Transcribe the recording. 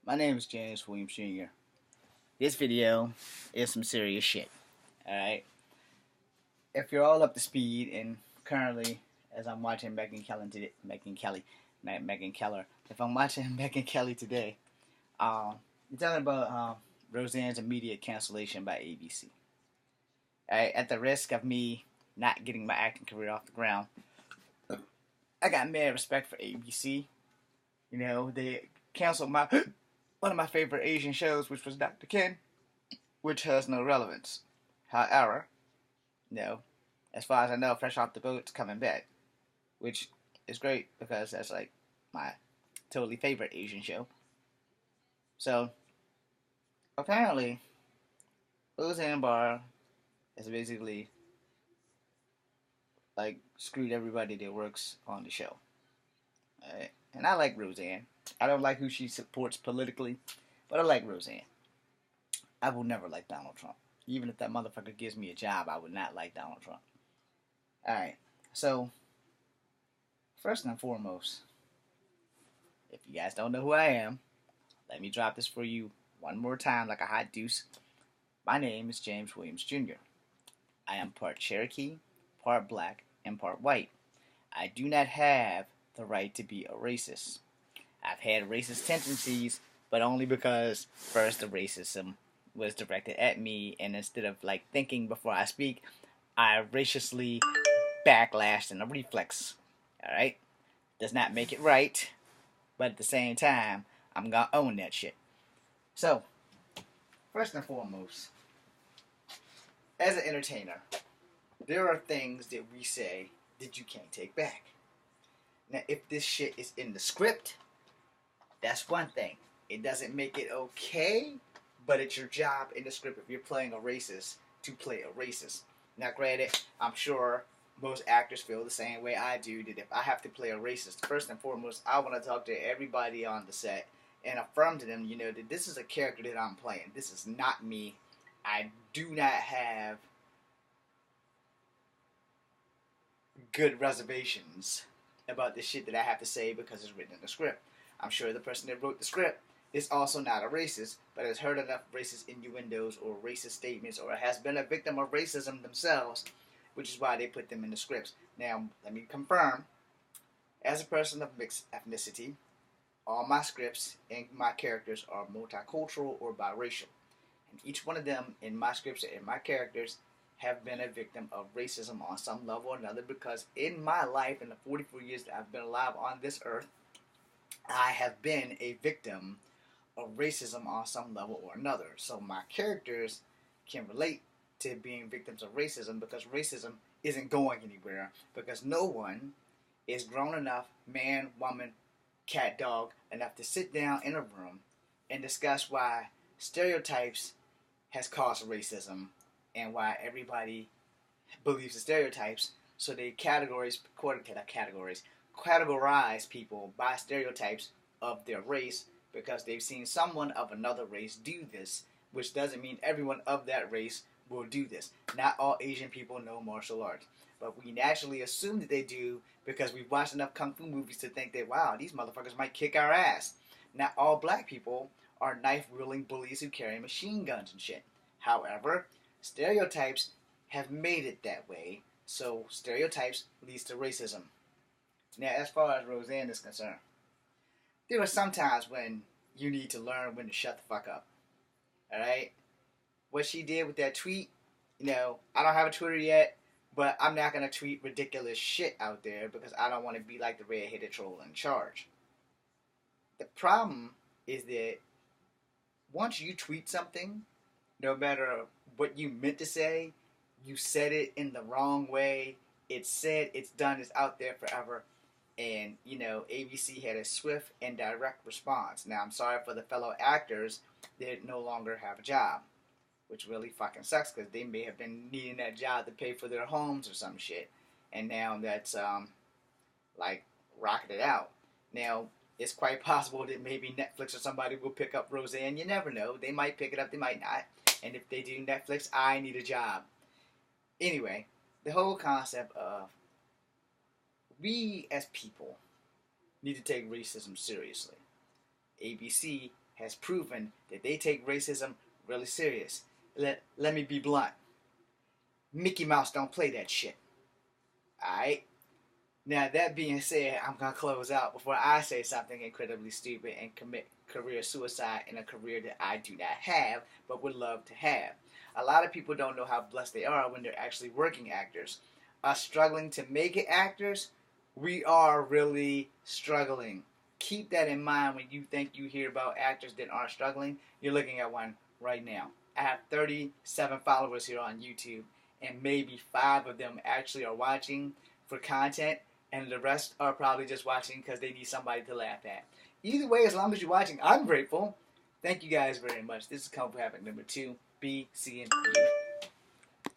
My name is James Williams Jr. This video is some serious shit. Alright? If you're all up to speed, and currently, as I'm watching Megyn Keller, if I'm watching Megyn Kelly today, you're talking about Roseanne's immediate cancellation by ABC. Alright? At the risk of me not getting my acting career off the ground, I got mad respect for ABC. You know, they canceled one of my favorite Asian shows, which was Dr. Ken, which has no relevance. However, as far as I know, Fresh Off the Boat's coming back, which is great because that's like my totally favorite Asian show. So, apparently, Roseanne Barr has basically like screwed everybody that works on the show. Alright? And I like Roseanne. I don't like who she supports politically, but I like Roseanne. I will never like Donald Trump. Even if that motherfucker gives me a job, I would not like Donald Trump. Alright, so, first and foremost, if you guys don't know who I am, let me drop this for you one more time like a hot deuce. My name is James Williams Jr. I am part Cherokee, part black, and part white. I do not have the right to be a racist. I've had racist tendencies, but only because first the racism was directed at me, and instead of like thinking before I speak, I raciously backlashed in a reflex. Alright? Does not make it right, but at the same time, I'm gonna own that shit. So, first and foremost, as an entertainer, there are things that we say that you can't take back. Now, if this shit is in the script, that's one thing. It doesn't make it okay, but it's your job in the script if you're playing a racist to play a racist. Now, granted, I'm sure most actors feel the same way I do, that if I have to play a racist, first and foremost, I want to talk to everybody on the set and affirm to them, that this is a character that I'm playing. This is not me. I do not have good reservations about the shit that I have to say because it's written in the script. I'm sure the person that wrote the script is also not a racist, but has heard enough racist innuendos or racist statements, or has been a victim of racism themselves, which is why they put them in the scripts. Now, let me confirm, as a person of mixed ethnicity, all my scripts and my characters are multicultural or biracial. And each one of them in my scripts and my characters have been a victim of racism on some level or another, because in my life, in the 44 years that I've been alive on this earth, I have been a victim of racism on some level or another. So my characters can relate to being victims of racism, because racism isn't going anywhere, because no one is grown enough, man, woman, cat, dog, enough to sit down in a room and discuss why stereotypes has caused racism and why everybody believes the stereotypes, so they categorize people by stereotypes of their race, because they've seen someone of another race do this, which doesn't mean everyone of that race will do this. Not all Asian people know martial arts, but we naturally assume that they do because we've watched enough kung fu movies to think that, wow, these motherfuckers might kick our ass. Not all black people are knife-wielding bullies who carry machine guns and shit. However, stereotypes have made it that way, so stereotypes leads to racism. Now, as far as Roseanne is concerned, there are some times when you need to learn when to shut the fuck up. Alright? What she did with that tweet, I don't have a Twitter yet, but I'm not going to tweet ridiculous shit out there because I don't want to be like the red-headed troll in charge. The problem is that once you tweet something, no matter what you meant to say, you said it in the wrong way. It's said, it's done, it's out there forever. And, ABC had a swift and direct response. Now, I'm sorry for the fellow actors that no longer have a job, which really fucking sucks, because they may have been needing that job to pay for their homes or some shit. And now that's, rocketed out. Now, it's quite possible that maybe Netflix or somebody will pick up Roseanne. You never know. They might pick it up, they might not. And if they do Netflix, I need a job. Anyway, the whole concept of we as people need to take racism seriously. ABC has proven that they take racism really serious. Let me be blunt. Mickey Mouse don't play that shit. Alright? Now, that being said, I'm going to close out before I say something incredibly stupid and commit career suicide in a career that I do not have, but would love to have. A lot of people don't know how blessed they are when they're actually working actors. Us struggling to make it actors, we are really struggling. Keep that in mind when you think you hear about actors that aren't struggling. You're looking at one right now. I have 37 followers here on YouTube, and maybe 5 of them actually are watching for content, and the rest are probably just watching because they need somebody to laugh at. Either way, as long as you're watching, I'm grateful. Thank you guys very much. This is Kung Fu Havoc number 2. Be seeing you.